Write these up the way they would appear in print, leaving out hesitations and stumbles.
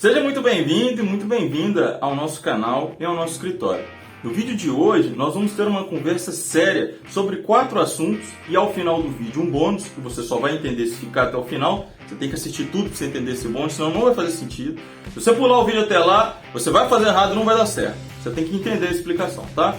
Seja muito bem-vindo e muito bem-vinda ao nosso canal e ao nosso escritório. No vídeo de hoje, nós vamos ter uma conversa séria sobre 4 assuntos e ao final do vídeo um bônus, que você só vai entender se ficar até o final. Você tem que assistir tudo para você entender esse bônus, senão não vai fazer sentido. Se você pular o vídeo até lá, você vai fazer errado e não vai dar certo. Você tem que entender a explicação, tá?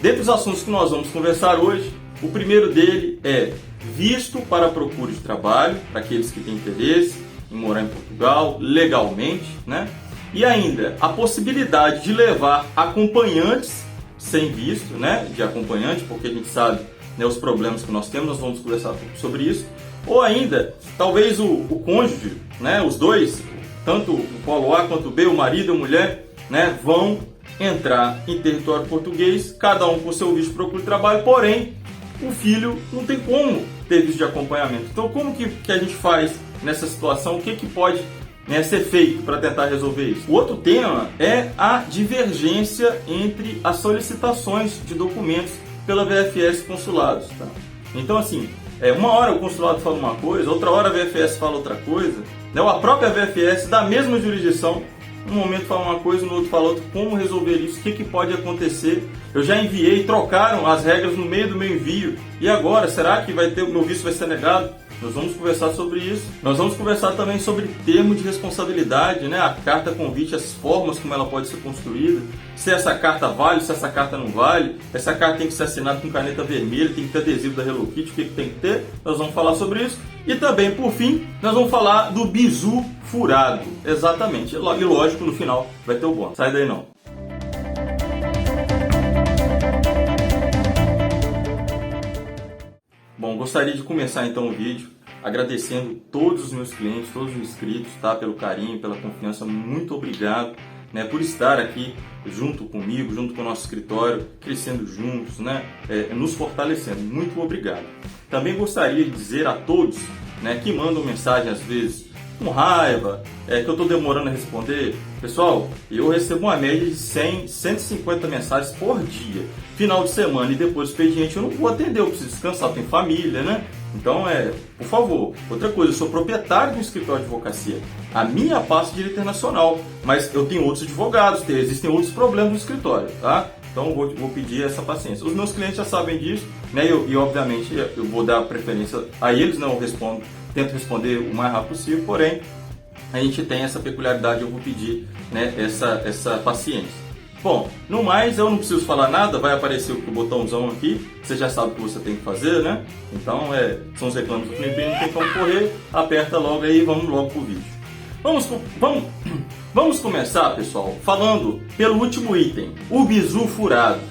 Dentre os assuntos que nós vamos conversar hoje, o primeiro dele é visto para a procura de trabalho, para aqueles que têm interesse em morar em Portugal legalmente, né? E ainda a possibilidade de levar acompanhantes sem visto, né? De acompanhante, porque a gente sabe, né, os problemas que nós temos, nós vamos conversar sobre isso. Ou ainda, talvez o cônjuge, né? Os dois, tanto o polo A quanto o B, o marido e a mulher, né? Vão entrar em território português, cada um com seu visto de procura de trabalho, porém, o filho não tem como ter visto de acompanhamento. Então, como que a gente faz nessa situação? O que pode, né, ser feito para tentar resolver isso? O outro tema é a divergência entre as solicitações de documentos pela VFS e consulados. Tá? Então, assim, uma hora o consulado fala uma coisa, outra hora a VFS fala outra coisa, né? Ou a própria VFS da mesma jurisdição, um momento fala uma coisa, no outro fala outra. Como resolver isso? O que pode acontecer? Eu já enviei, trocaram as regras no meio do meu envio. E agora, será que o meu visto vai ser negado? Nós vamos conversar sobre isso. Nós vamos conversar também sobre termo de responsabilidade, né? A carta convite, as formas como ela pode ser construída. Se essa carta vale, se essa carta não vale. Essa carta tem que ser assinada com caneta vermelha, tem que ter adesivo da Hello Kitty, o que tem que ter? Nós vamos falar sobre isso. E também, por fim, nós vamos falar do bizu furado. Exatamente. E lógico, no final vai ter o bônus. Sai daí não. Bom, gostaria de começar então o vídeo agradecendo todos os meus clientes, todos os inscritos, tá? Pelo carinho, pela confiança. Muito obrigado, né, por estar aqui junto comigo, junto com o nosso escritório, crescendo juntos, né, nos fortalecendo. Muito obrigado. Também gostaria de dizer a todos, né, que mandam mensagem às vezes com raiva, que eu estou demorando a responder. Pessoal, eu recebo uma média de 100, 150 mensagens por dia. Final de semana e depois do expediente eu não vou atender, eu preciso descansar, eu tenho família, né? Então, por favor. Outra coisa, eu sou proprietário de um escritório de advocacia. A minha pasta é direito internacional, mas eu tenho outros advogados, existem outros problemas no escritório, tá? Então, vou pedir essa paciência. Os meus clientes já sabem disso, né? E obviamente, eu vou dar preferência a eles, não respondo. Tento responder o mais rápido possível, porém, a gente tem essa peculiaridade, eu vou pedir, né, essa paciência. Bom, no mais, eu não preciso falar nada, vai aparecer o botãozão aqui, você já sabe o que você tem que fazer, né? Então, são os reclames do cliente, não tem como correr, aperta logo aí e vamos logo pro vídeo. Vamos começar, pessoal, falando pelo último item, o bizu furado.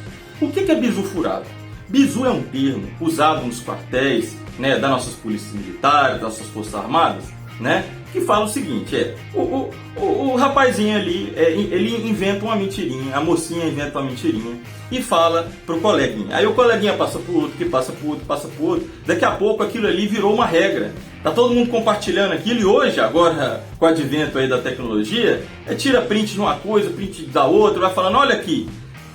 O que é bizu furado? Bizu é um termo usado nos quartéis, né, das nossas polícias militares, das nossas forças armadas, né, que fala o seguinte, o rapazinho ali, ele inventa uma mentirinha, a mocinha inventa uma mentirinha e fala pro coleguinha. Aí o coleguinha passa pro outro, que passa pro outro, passa pro outro. Daqui a pouco aquilo ali virou uma regra. Tá todo mundo compartilhando aquilo e hoje, agora com o advento aí da tecnologia, tira print de uma coisa, print da outra, vai falando, olha aqui.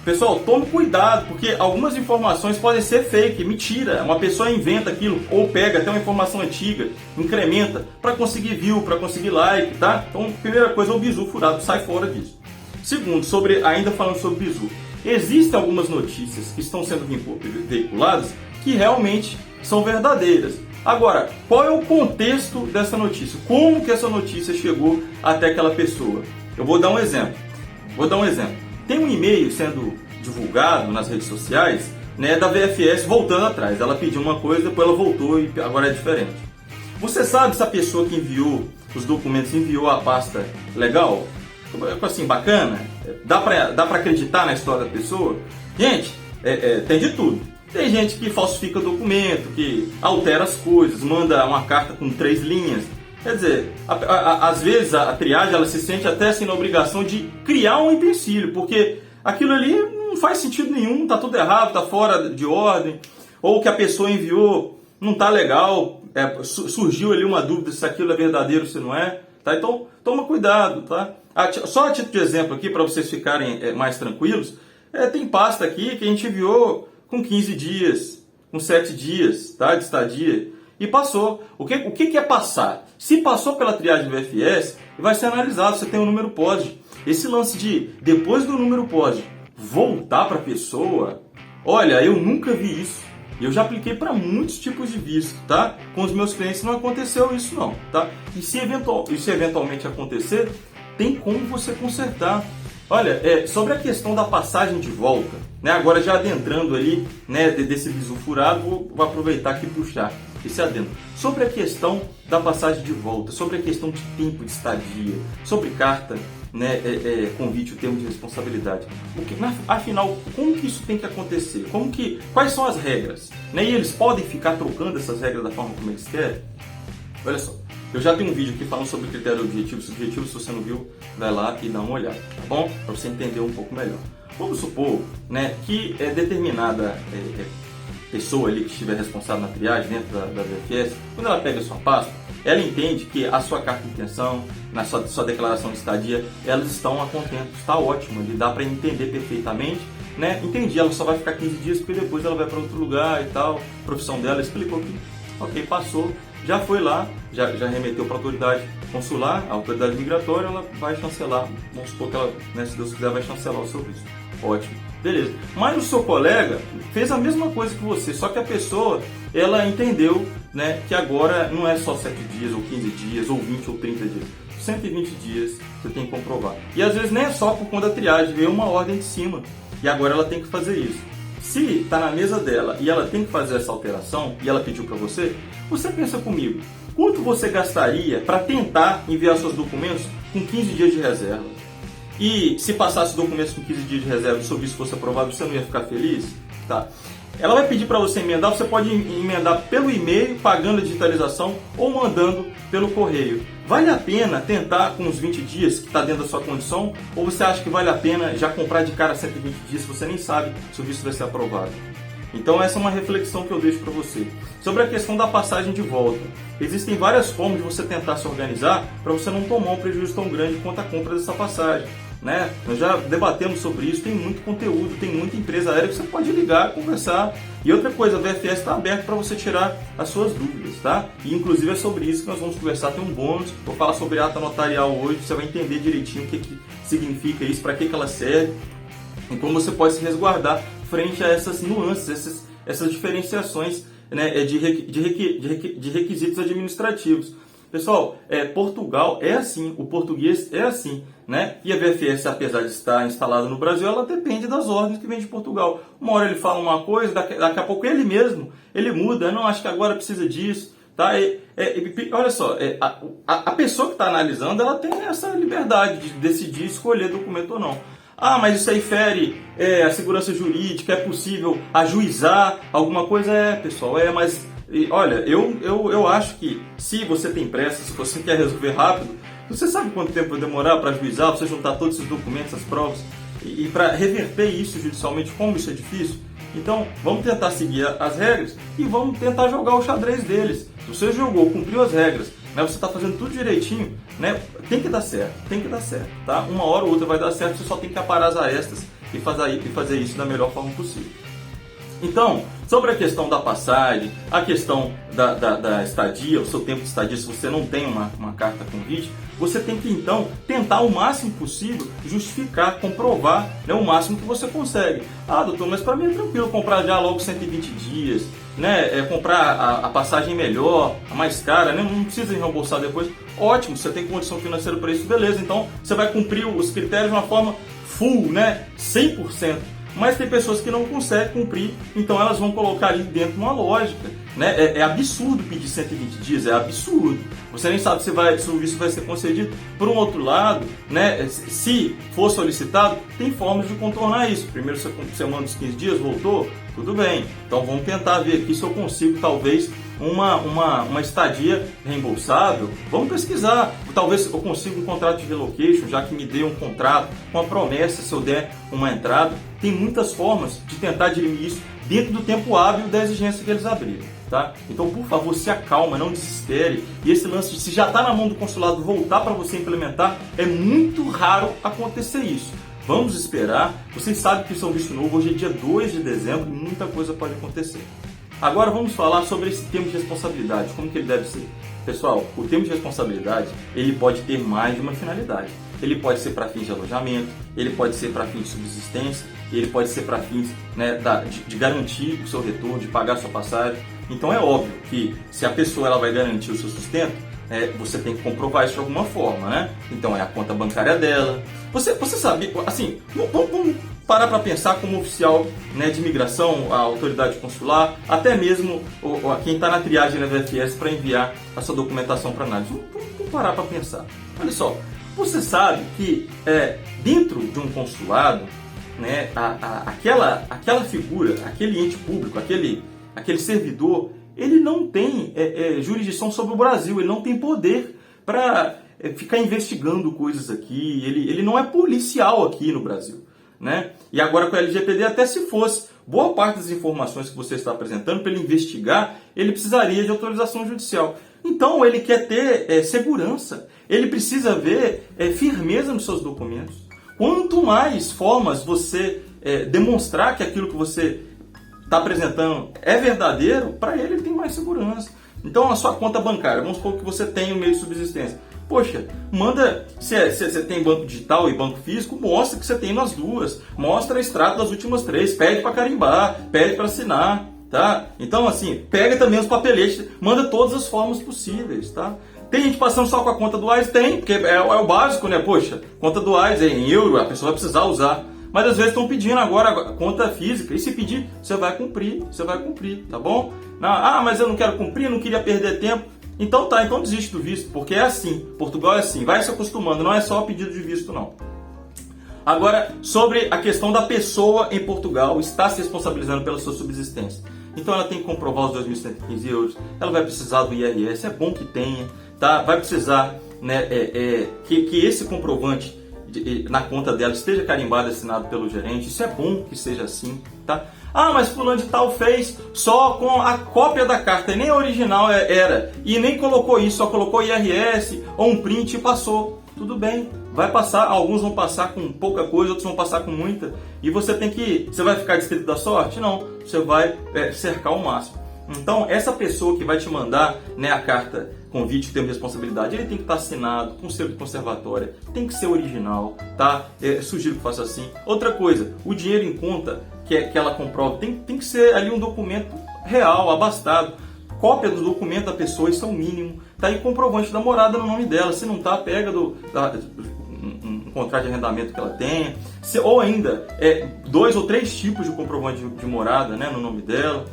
Pessoal, tome cuidado, porque algumas informações podem ser fake, mentira. Uma pessoa inventa aquilo, ou pega até uma informação antiga, incrementa, para conseguir view, para conseguir like, tá? Então, primeira coisa, o bizu furado, sai fora disso. Segundo, ainda falando sobre bizu, existem algumas notícias que estão sendo veiculadas que realmente são verdadeiras. Agora, qual é o contexto dessa notícia? Como que essa notícia chegou até aquela pessoa? Eu vou dar um exemplo. Tem um e-mail sendo divulgado nas redes sociais, né, da VFS voltando atrás. Ela pediu uma coisa, depois ela voltou e agora é diferente. Você sabe se a pessoa que enviou os documentos enviou a pasta legal? Assim, bacana? Dá pra acreditar na história da pessoa? Gente, tem de tudo. Tem gente que falsifica documento, que altera as coisas, manda uma carta com 3 linhas. Quer dizer, às vezes a triagem ela se sente até assim na obrigação de criar um empecilho, porque aquilo ali não faz sentido nenhum, tá tudo errado, tá fora de ordem, ou que a pessoa enviou não tá legal, surgiu ali uma dúvida se aquilo é verdadeiro ou se não é, tá? Então toma cuidado, tá? Só a título de exemplo aqui para vocês ficarem mais tranquilos, tem pasta aqui que a gente enviou com 15 dias, com 7 dias, tá, de estadia. E passou. O que é passar? Se passou pela triagem do VFS, e vai ser analisado, você tem um número POSD. Esse lance de, depois do número POSD, voltar para a pessoa, olha, eu nunca vi isso. Eu já apliquei para muitos tipos de visto, tá? Com os meus clientes não aconteceu isso não, tá? E se eventualmente acontecer, tem como você consertar. Olha, sobre a questão da passagem de volta, né? Agora já adentrando ali, né, desse bizu furado, vou aproveitar aqui e puxar esse adendo. Sobre a questão da passagem de volta, sobre a questão de tempo de estadia, sobre carta, né, convite, o termo de responsabilidade. Afinal, como que isso tem que acontecer? Quais são as regras? Né? E eles podem ficar trocando essas regras da forma como eles querem? Olha só, eu já tenho um vídeo aqui falando sobre critério objetivo. Se você não viu, vai lá e dá uma olhada, tá bom? Para você entender um pouco melhor. Vamos supor, né, que determinada pessoa ali que estiver responsável na triagem dentro da VFS, quando ela pega a sua pasta, ela entende que a sua carta de intenção, na sua declaração de estadia, elas estão a contento, está ótimo, ele dá para entender perfeitamente, né? Entendi, ela só vai ficar 15 dias porque depois ela vai para outro lugar e tal, a profissão dela, explicou que, ok, passou, já foi lá, já remeteu para a autoridade consular, a autoridade migratória, ela vai chancelar, vamos supor que ela, né, se Deus quiser, vai chancelar o seu visto. Ótimo, beleza. Mas o seu colega fez a mesma coisa que você, só que a pessoa, ela entendeu, né, que agora não é só 7 dias, ou 15 dias, ou 20 ou 30 dias. 120 dias você tem que comprovar. E às vezes nem é só por conta da triagem, veio uma ordem de cima. E agora ela tem que fazer isso. Se está na mesa dela e ela tem que fazer essa alteração, e ela pediu para você pensa comigo, quanto você gastaria para tentar enviar seus documentos com 15 dias de reserva? E se passasse os documentos com 15 dias de reserva e o seu visto fosse aprovado, você não ia ficar feliz? Tá. Ela vai pedir para você emendar, você pode emendar pelo e-mail, pagando a digitalização ou mandando pelo correio. Vale a pena tentar com os 20 dias que está dentro da sua condição? Ou você acha que vale a pena já comprar de cara 120 dias se você nem sabe se o visto vai ser aprovado? Então essa é uma reflexão que eu deixo para você. Sobre a questão da passagem de volta. Existem várias formas de você tentar se organizar para você não tomar um prejuízo tão grande quanto a compra dessa passagem. Né? Nós já debatemos sobre isso, tem muito conteúdo, tem muita empresa aérea que você pode ligar, conversar. E outra coisa, a VFS está aberta para você tirar as suas dúvidas, tá? E inclusive é sobre isso que nós vamos conversar, tem um bônus, vou falar sobre ata notarial hoje, você vai entender direitinho o que significa isso, para que ela serve e como você pode se resguardar frente a essas nuances, essas diferenciações, né, de requisitos administrativos. Pessoal, Portugal é assim, o português é assim, né? E a VFS, apesar de estar instalada no Brasil, ela depende das ordens que vem de Portugal. Uma hora ele fala uma coisa, daqui a pouco ele mesmo, ele muda, não, acho que agora precisa disso, tá? Olha só, a pessoa que está analisando, ela tem essa liberdade de decidir escolher documento ou não. Ah, mas isso aí fere a segurança jurídica, é possível ajuizar alguma coisa? Pessoal, mas... olha, eu acho que se você tem pressa, se você quer resolver rápido, você sabe quanto tempo vai demorar para ajuizar, para você juntar todos esses documentos, as provas, e para reverter isso judicialmente, como isso é difícil? Então, vamos tentar seguir as regras e vamos tentar jogar o xadrez deles. Se você jogou, cumpriu as regras, né, você está fazendo tudo direitinho, né, tem que dar certo, tá? Uma hora ou outra vai dar certo, você só tem que aparar as arestas e fazer isso da melhor forma possível. Então, sobre a questão da passagem, a questão da estadia, o seu tempo de estadia, se você não tem uma carta convite, você tem que então tentar o máximo possível justificar, comprovar, né, o máximo que você consegue. Ah, doutor, mas para mim é tranquilo comprar já logo 120 dias, né, comprar a passagem melhor, a mais cara, né, não precisa reembolsar depois. Ótimo, você tem condição financeira para isso, beleza, então você vai cumprir os critérios de uma forma full, né, 100%. Mas tem pessoas que não conseguem cumprir, então elas vão colocar ali dentro de uma lógica, né? É absurdo pedir 120 dias, é absurdo. Você nem sabe se o visto vai ser concedido. Por um outro lado, né, se for solicitado, tem formas de contornar isso. Primeiro você manda os 15 dias, voltou, tudo bem. Então vamos tentar ver aqui se eu consigo talvez uma estadia reembolsável. Vamos pesquisar, talvez eu consiga um contrato de relocation, já que me dê um contrato com a promessa, se eu der uma entrada. Tem muitas formas de tentar dirimir isso dentro do tempo hábil da exigência que eles abriram, tá? Então, por favor, se acalma, não desespere. E esse lance de se já está na mão do consulado voltar para você implementar, é muito raro acontecer isso. Vamos esperar. Vocês sabem que isso é um visto novo, hoje é dia 2 de dezembro e muita coisa pode acontecer. Agora vamos falar sobre esse termo de responsabilidade, como que ele deve ser. Pessoal, o termo de responsabilidade, ele pode ter mais de uma finalidade. Ele pode ser para fins de alojamento, ele pode ser para fins de subsistência, ele pode ser para fins, né, de garantir o seu retorno, de pagar a sua passagem. Então é óbvio que se a pessoa ela vai garantir o seu sustento, você tem que comprovar isso de alguma forma, né? Então é a conta bancária dela. Você sabe, assim, vamos parar para pensar como oficial, né, de imigração, a autoridade consular, até mesmo quem está na triagem da VFS para enviar a sua documentação para análise. Vamos parar para pensar. Olha só, você sabe que dentro de um consulado, né, aquela figura, aquele ente público, aquele servidor, ele não tem jurisdição sobre o Brasil, ele não tem poder para ficar investigando coisas aqui, ele não é policial aqui no Brasil, né? E agora com o LGPD, até se fosse, boa parte das informações que você está apresentando, para ele investigar, ele precisaria de autorização judicial. Então ele quer ter segurança, ele precisa ver firmeza nos seus documentos. Quanto mais formas você demonstrar que aquilo que você está apresentando é verdadeiro, para ele tem mais segurança. Então, a sua conta bancária, vamos supor que você tem um meio de subsistência. Poxa, manda, se você tem banco digital e banco físico, mostra que você tem nas duas. Mostra extrato das últimas 3, pede para carimbar, pede para assinar, tá? Então, assim, pega também os papeletes, manda todas as formas possíveis, tá? Tem gente passando só com a conta do AIS? Tem, porque é o básico, né? Poxa, conta do AIS é em euro, a pessoa vai precisar usar. Mas às vezes estão pedindo agora a conta física, e se pedir, você vai cumprir, tá bom? Mas eu não quero cumprir, não queria perder tempo. Então desiste do visto, porque é assim, Portugal é assim, vai se acostumando, não é só pedido de visto não. Agora, sobre a questão da pessoa em Portugal estar se responsabilizando pela sua subsistência. Então ela tem que comprovar os 2.115 euros, ela vai precisar do IRS, é bom que tenha, tá? Vai precisar, né, que esse comprovante na conta dela esteja carimbado e assinado pelo gerente, isso é bom que seja assim, tá? Mas fulano de tal fez só com a cópia da carta, e nem a original era, e nem colocou isso, só colocou IRS ou um print e passou. Tudo bem, vai passar, alguns vão passar com pouca coisa, outros vão passar com muita, e você vai ficar distrito da sorte? Não, você vai cercar o máximo. Então, essa pessoa que vai te mandar, né, a carta convite, termo de responsabilidade, ele tem que estar assinado com selo de conservatória, tem que ser original, tá? Sugiro que faça assim. Outra coisa, o dinheiro em conta que ela comprova tem que ser ali um documento real, abastado. Cópia do documento da pessoa, isso é o mínimo. Tá aí comprovante da morada no nome dela. Se não tá, pega um contrato de arrendamento que ela tenha. Ou ainda, 2 ou 3 tipos de comprovante de morada, né, no nome dela.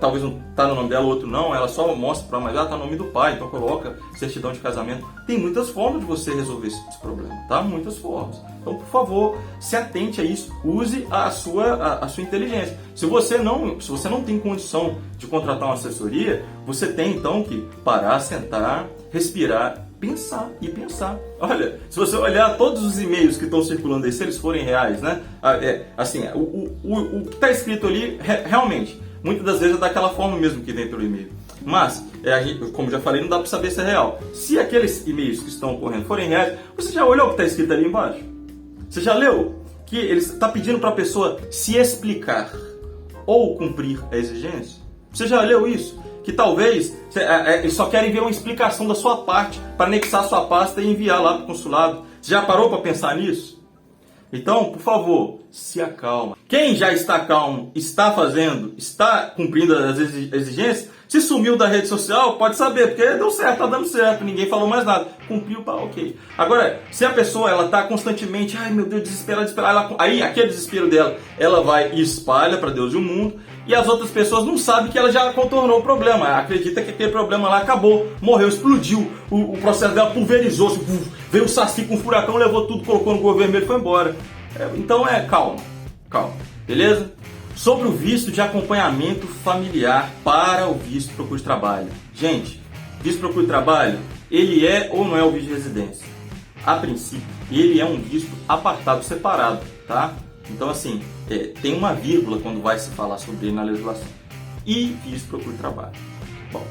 Talvez não está no nome dela, o outro não, ela só mostra para a mãe, está no nome do pai, então coloca certidão de casamento. Tem muitas formas de você resolver esse problema, tá? Muitas formas. Então, por favor, se atente a isso, use a sua inteligência. Se você não tem condição de contratar uma assessoria, você tem então que parar, sentar, respirar, pensar e pensar. Olha, se você olhar todos os e-mails que estão circulando aí, se eles forem reais, né? O que está escrito ali, realmente, muitas das vezes é daquela forma mesmo que vem pelo e-mail. Mas, como já falei, não dá para saber se é real. Se aqueles e-mails que estão ocorrendo forem reais, você já olhou o que está escrito ali embaixo? Você já leu? Que ele está pedindo para a pessoa se explicar ou cumprir a exigência? Você já leu isso? Que talvez eles só querem ver uma explicação da sua parte para anexar a sua pasta e enviar lá para o consulado. Você já parou para pensar nisso? Então, por favor, se acalma. Quem já está calmo, está cumprindo as exigências, se sumiu da rede social, pode saber, porque deu certo, está dando certo, ninguém falou mais nada. Cumpriu, tá ok. Agora, se a pessoa está constantemente, ai meu Deus, desesperada, aí aquele desespero dela, ela vai e espalha para Deus e o mundo, e as outras pessoas não sabem que ela já contornou o problema, acredita que aquele problema lá acabou, morreu, explodiu, o processo dela pulverizou, veio o Saci com um furacão, levou tudo, colocou no governo vermelho e foi embora. Então calma, beleza? Sobre o visto de acompanhamento familiar para o visto de procura de trabalho. Gente, visto de procura de trabalho, ele é ou não é o visto de residência? A princípio, ele é um visto apartado, separado, tá? Então, assim, tem uma vírgula quando vai se falar sobre ele na legislação. E visto de procura de trabalho. Bom,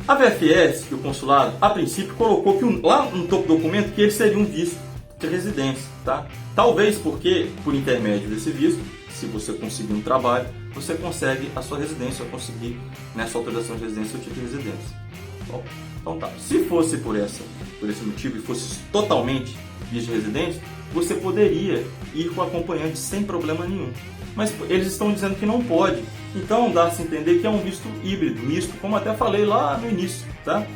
a VFS, que o consulado, a princípio, colocou que lá no topo do documento que ele seria um visto de residência, tá? Talvez porque, por intermédio desse visto, se você conseguir um trabalho, você consegue a sua residência, conseguir, né, sua autorização de residência, o tipo de residência. Bom, então tá. Se fosse por esse motivo e fosse totalmente visto de residência, você poderia ir com acompanhante sem problema nenhum. Mas eles estão dizendo que não pode. Então dá-se a entender que é um visto híbrido, misto, como até falei lá no início, tá?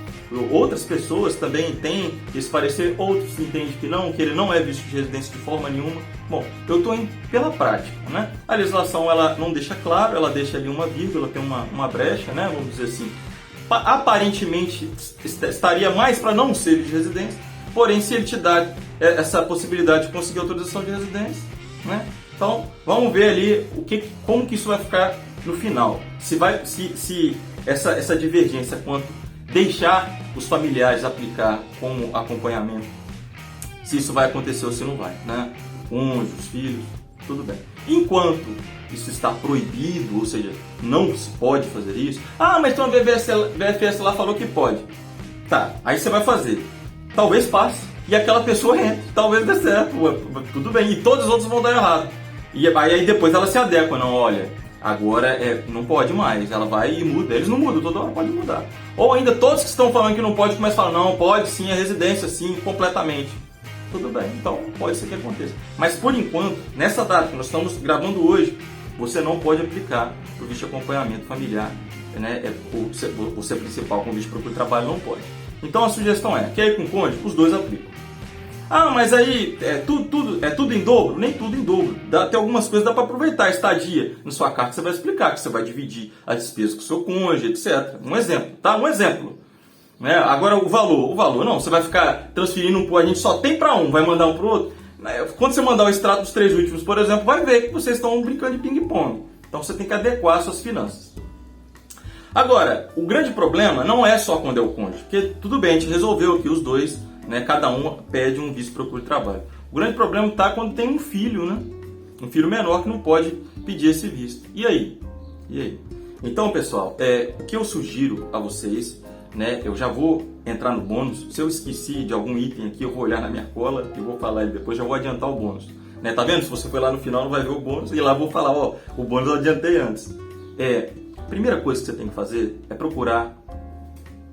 Outras pessoas também têm esse parecer, outros entendem que ele não é visto de residência de forma nenhuma. Bom, eu estou indo pela prática, né? A legislação ela não deixa claro, ela deixa ali uma vírgula, tem uma brecha, né? Vamos dizer assim. Aparentemente estaria mais para não ser de residência, porém se ele te dá essa possibilidade de conseguir autorização de residência, né? Então vamos ver ali como que isso vai ficar no final. Se essa divergência quanto deixar os familiares aplicar como acompanhamento, se isso vai acontecer ou se não vai, né? Cônjuge, os filhos, tudo bem. Enquanto isso está proibido, ou seja, não se pode fazer isso. Ah, mas então a VFS lá falou que pode. Tá, aí você vai fazer. Talvez passe e aquela pessoa entre, talvez dê certo, tudo bem, e todos os outros vão dar errado. E aí depois ela se adequa, não, olha, agora não pode mais, ela vai e muda. Eles não mudam, toda hora pode mudar. Ou ainda todos que estão falando que não pode, começam a falar, não, pode sim, é residência sim, completamente. Tudo bem, então pode ser que aconteça. Mas por enquanto, nessa data que nós estamos gravando hoje, você não pode aplicar para o visto de acompanhamento familiar, né? Você principal com visto de procura de trabalho não pode. Então a sugestão quer ir com cônjuge? Os dois aplicam. Ah, mas aí tudo em dobro? Nem tudo em dobro. Tem algumas coisas que dá para aproveitar. A estadia na sua carta você vai explicar que você vai dividir as despesas com o seu cônjuge, etc. Um exemplo, tá? Um exemplo. Né? Agora o valor não, você vai ficar transferindo, a gente só tem para um, vai mandar um para o outro. Quando você mandar o extrato dos 3 últimos, por exemplo, vai ver que vocês estão brincando de ping-pong. Então você tem que adequar as suas finanças. Agora, o grande problema não é só quando é o cônjuge, porque tudo bem, a gente resolveu aqui os dois, né, cada um pede um visto de procura de trabalho. O grande problema está quando tem um filho, né? Um filho menor que não pode pedir esse visto. E aí? Então, pessoal, o que eu sugiro a vocês, né, eu já vou entrar no bônus. Se eu esqueci de algum item aqui, eu vou olhar na minha cola e vou falar ele depois, já vou adiantar o bônus. Né, tá vendo? Se você for lá no final, não vai ver o bônus, e lá eu vou falar, o bônus eu adiantei antes. A primeira coisa que você tem que fazer é procurar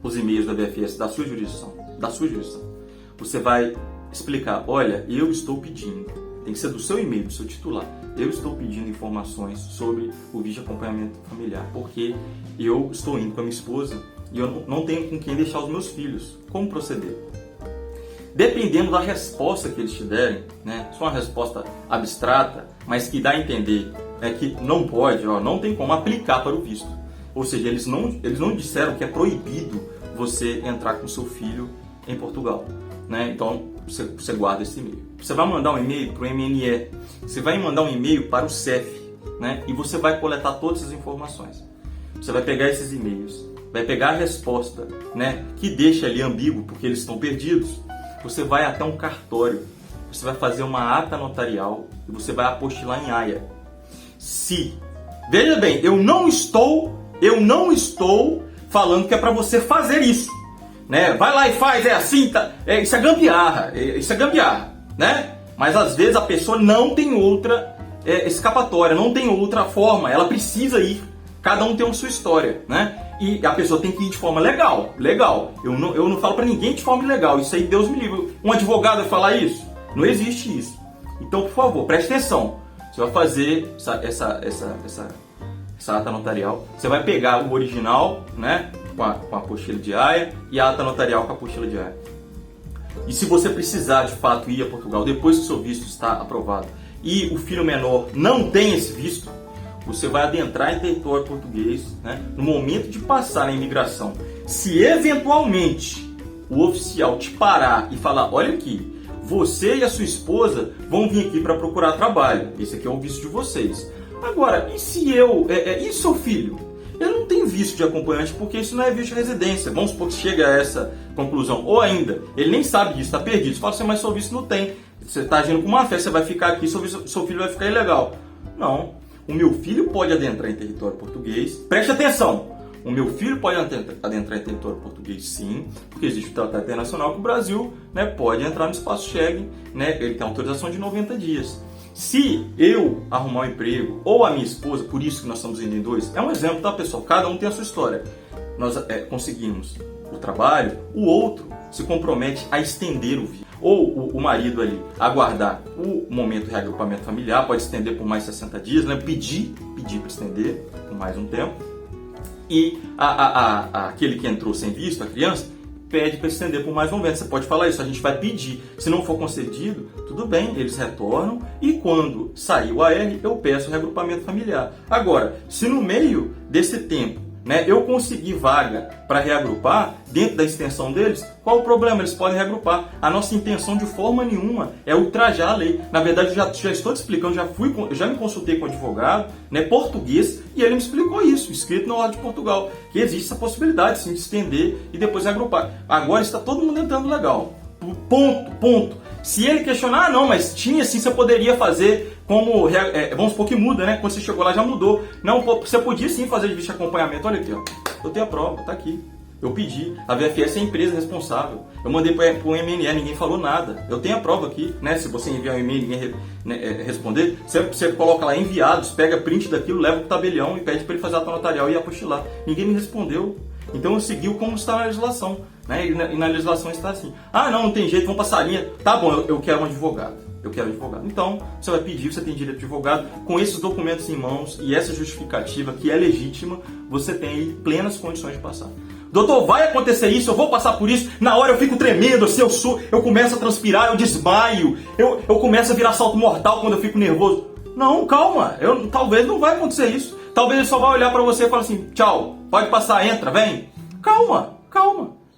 os e-mails da VFS da sua jurisdição. Você vai explicar, olha, eu estou pedindo, tem que ser do seu e-mail, do seu titular, eu estou pedindo informações sobre o visto de acompanhamento familiar, porque eu estou indo com a minha esposa e eu não tenho com quem deixar os meus filhos. Como proceder? Dependendo da resposta que eles te derem, né, se é uma resposta abstrata, mas que dá a entender que não pode, não tem como aplicar para o visto. Ou seja, eles não disseram que é proibido você entrar com seu filho em Portugal. Né? Então, você guarda esse e-mail. Você vai mandar um e-mail para o MNE, você vai mandar um e-mail para o CEF, né? E você vai coletar todas essas informações. Você vai pegar esses e-mails, vai pegar a resposta, né, que deixa ali ambíguo, porque eles estão perdidos. Você vai até um cartório, você vai fazer uma ata notarial e você vai apostilar em Haia. Veja bem, eu não estou falando que é para você fazer isso. Né? Vai lá e faz, assim, tá? Isso é gambiarra, né? Mas às vezes a pessoa não tem outra escapatória, não tem outra forma, ela precisa ir, cada um tem a sua história, né? E a pessoa tem que ir de forma legal. Eu não falo pra ninguém de forma ilegal, isso aí Deus me livre. Um advogado vai falar isso? Não existe isso. Então, por favor, preste atenção. Você vai fazer essa ata notarial, você vai pegar o original, né? Com a apostila de Haia e a ata notarial com a apostila de Haia. E se você precisar de fato ir a Portugal depois que o seu visto está aprovado e o filho menor não tem esse visto, você vai adentrar em território português, né, no momento de passar na imigração. Se eventualmente o oficial te parar e falar, olha aqui, você e a sua esposa vão vir aqui para procurar trabalho, esse aqui é o visto de vocês. Agora, e se e seu filho? Ele não tem visto de acompanhante porque isso não é visto de residência. Vamos supor que chega a essa conclusão. Ou ainda, ele nem sabe disso, está perdido. Você fala assim, mas seu visto não tem. Você está agindo com má fé, você vai ficar aqui, seu filho vai ficar ilegal. Não. O meu filho pode adentrar em território português. Preste atenção. O meu filho pode adentrar em território português, sim, porque existe o Tratado Internacional que o Brasil, né, pode entrar no espaço Schengen, né, ele tem autorização de 90 dias. Se eu arrumar um emprego, ou a minha esposa, por isso que nós estamos indo em dois, é um exemplo, tá, pessoal? Cada um tem a sua história. Nós conseguimos o trabalho, o outro se compromete a estender o visto. Ou o marido ali aguardar o momento de reagrupamento familiar, pode estender por mais 60 dias, né? Pedir para estender por mais um tempo. E aquele que entrou sem visto, a criança, pede para estender por mais 90. Você pode falar isso, a gente vai pedir. Se não for concedido, tudo bem, eles retornam e quando sair o AR, eu peço o reagrupamento familiar. Agora, se no meio desse tempo, né, eu conseguir vaga para reagrupar dentro da extensão deles, qual o problema? Eles podem reagrupar. A nossa intenção de forma nenhuma é ultrajar a lei. Na verdade, eu já estou te explicando, já me consultei com um advogado, né, português, e ele me explicou isso, escrito na Ordem de Portugal, que existe essa possibilidade sim, de estender e depois reagrupar. Agora está todo mundo entrando legal. Ponto. Se ele questionar, não, mas tinha sim, você poderia fazer como, vamos supor que muda, né? Quando você chegou lá já mudou. Não, você podia sim fazer de visto de acompanhamento. Olha aqui, ó. Eu tenho a prova, tá aqui. Eu pedi. A VFS é a empresa responsável. Eu mandei para o MNE, ninguém falou nada. Eu tenho a prova aqui, né? Se você enviar um e-mail e ninguém responder, você coloca lá enviados, pega print daquilo, leva pro tabelião e pede para ele fazer a ata notarial e apostilar. Ninguém me respondeu. Então eu segui como está na legislação, né? E na legislação está assim. Ah, não tem jeito, vamos passar a linha. Tá bom, eu quero um advogado. Eu quero um advogado. Então, você vai pedir, você tem direito de advogado. Com esses documentos em mãos e essa justificativa que é legítima, você tem aí plenas condições de passar. Doutor, vai acontecer isso, eu vou passar por isso. Na hora eu fico tremendo, assim, eu começo a transpirar, eu desmaio. Eu começo a virar salto mortal quando eu fico nervoso. Não, calma, talvez não vai acontecer isso. Talvez ele só vai olhar para você e falar assim, tchau, pode passar, entra, vem. Calma,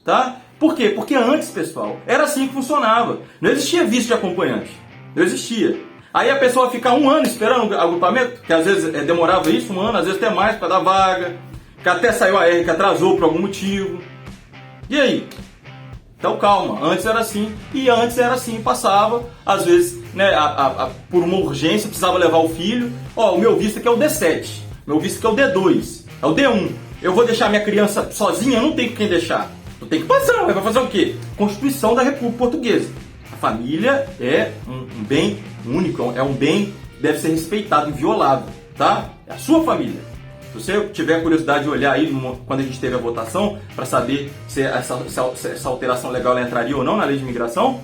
tá? Por quê? Porque antes, pessoal, era assim que funcionava. Não existia visto de acompanhante. Não existia. Aí a pessoa fica um ano esperando o agrupamento, que às vezes demorava isso, um ano, às vezes até mais para dar vaga, que até saiu a R que atrasou por algum motivo. E aí? Então calma, antes era assim, e antes era assim, passava, às vezes, né, por uma urgência, precisava levar o filho. Ó, o meu visto aqui é o D7, meu visto aqui é o D2, é o D1. Eu vou deixar minha criança sozinha? Eu não tenho quem deixar. Eu tenho que passar, vai fazer o quê? Constituição da República Portuguesa. A família é um bem único, é um bem que deve ser respeitado, inviolável, tá? É a sua família. Se você tiver curiosidade de olhar aí quando a gente teve a votação para saber se essa alteração legal entraria ou não na lei de imigração,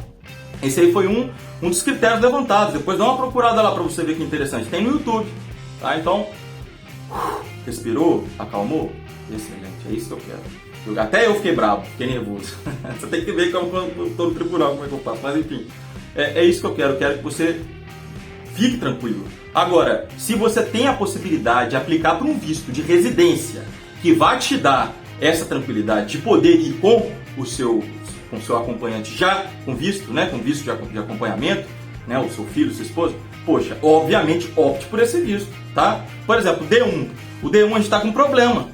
esse aí foi um dos critérios levantados. Depois dá uma procurada lá para você ver que interessante. Tem no YouTube, tá? Então, respirou, acalmou? Excelente, é isso que eu quero. Até eu fiquei bravo, fiquei nervoso. Você tem que ver como eu estou no tribunal, como é que eu faço. Mas enfim, é isso que eu quero. Eu quero que você fique tranquilo. Agora, se você tem a possibilidade de aplicar para um visto de residência que vai te dar essa tranquilidade de poder ir com o seu acompanhante já com visto, né, com visto de acompanhamento, né, o seu filho, sua esposa, poxa, obviamente opte por esse visto, tá? Por exemplo, D1. O D1 a gente está com um problema.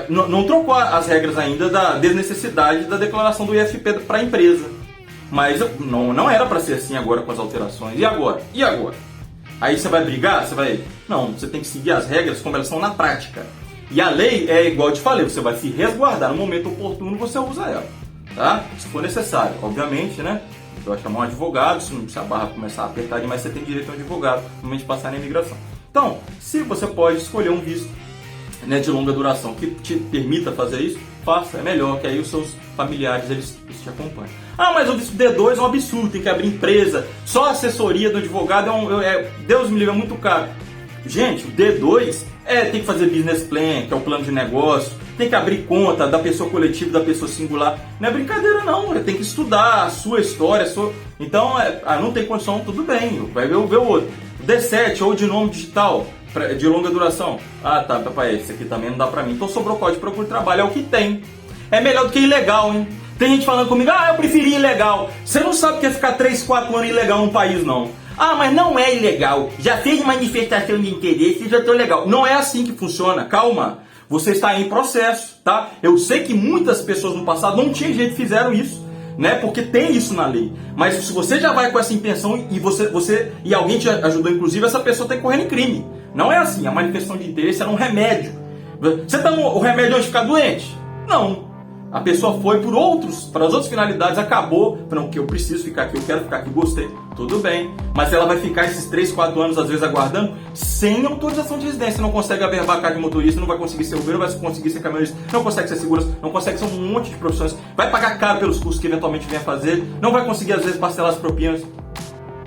Não trocou as regras ainda da desnecessidade da declaração do IFP para a empresa. Mas não era para ser assim agora com as alterações. E agora? Aí você vai brigar? Não, você tem que seguir as regras como elas são na prática. E a lei é igual eu te falei, você vai se resguardar no momento oportuno, você usa ela, tá? Se for necessário, obviamente, né? Você vai chamar um advogado, se a barra começar a apertar demais, você tem direito a um advogado no momento de passar na imigração. Então, se você pode escolher um visto, né, de longa duração que te permita fazer isso, faça, é melhor, que aí os seus familiares eles te acompanham. Ah, mas o visto D2 é um absurdo, tem que abrir empresa, só a assessoria do advogado Deus me livre, é muito caro. Gente, o D2 tem que fazer business plan, que é o plano de negócio, tem que abrir conta da pessoa coletiva, da pessoa singular. Não é brincadeira não, tem que estudar a sua história, então não tem condição, tudo bem, vai ver o outro. O D7 ou de nome digital, de longa duração. Ah, tá, papai, esse aqui também não dá pra mim. Então sobrou código de procura de trabalho, é o que tem. É melhor do que ilegal, hein? Tem gente falando comigo, eu preferi ilegal. Você não sabe o que é ficar 3, 4 anos ilegal num país, não. Ah, mas não é ilegal. Já fez manifestação de interesse e já tô legal. Não é assim que funciona, calma. Você está em processo, tá? Eu sei que muitas pessoas no passado não tinham jeito, fizeram isso, né? Porque tem isso na lei. Mas se você já vai com essa intenção e alguém te ajudou, inclusive, essa pessoa tem que correr em crime. Não é assim. A manifestação de interesse era um remédio Você toma o remédio antes de ficar doente? Não. A pessoa foi para as outras finalidades, acabou, não, que eu preciso ficar aqui, eu quero ficar aqui, gostei, tudo bem. Mas ela vai ficar esses 3, 4 anos, às vezes, aguardando, sem autorização de residência. Não consegue averbar a carta de motorista, não vai conseguir ser Uber, não vai conseguir ser caminhonista, não consegue ser segurança, não consegue ser um monte de profissões. Vai pagar caro pelos cursos que eventualmente venha fazer, não vai conseguir, às vezes, parcelar as propinas.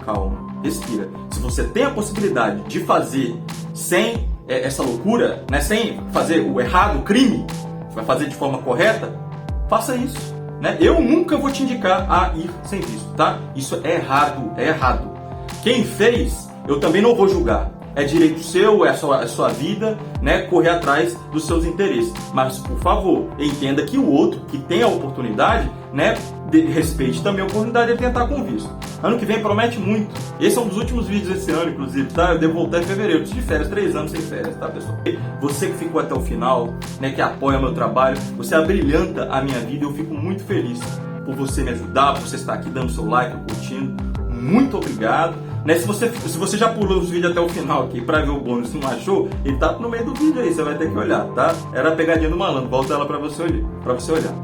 Calma, respira. Se você tem a possibilidade de fazer sem essa loucura, né, sem fazer o errado, o crime, vai fazer de forma correta, faça isso, né? Eu nunca vou te indicar a ir sem visto, tá? Isso é errado, é errado. Quem fez, eu também não vou julgar. É direito seu, é a sua vida, né? Correr atrás dos seus interesses. Mas, por favor, entenda que o outro, que tem a oportunidade, né? Respeite também a oportunidade de tentar com visto. Ano que vem promete muito. Esse é um dos últimos vídeos desse ano, inclusive, tá? Eu devo voltar em fevereiro. Preciso de férias, 3 anos sem férias, tá, pessoal? Você que ficou até o final, né? Que apoia o meu trabalho, você abrilhanta a minha vida. Eu fico muito feliz por você me ajudar, por você estar aqui dando seu like, curtindo. Muito obrigado. Né? Se você já pulou os vídeos até o final aqui pra ver o bônus e não achou, ele tá no meio do vídeo aí, você vai ter que olhar, tá? Era a pegadinha do malandro, volta ela pra você olhar.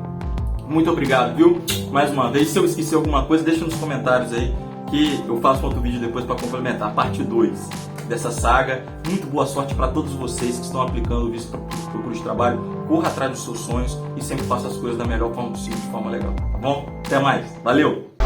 Muito obrigado, viu? Mais uma vez, se eu esqueci alguma coisa, deixa nos comentários aí que eu faço outro vídeo depois para complementar, parte 2 dessa saga. Muito boa sorte para todos vocês que estão aplicando o visto para procura de trabalho. Corra atrás dos seus sonhos e sempre faça as coisas da melhor forma possível, de forma legal, tá bom? Até mais, valeu!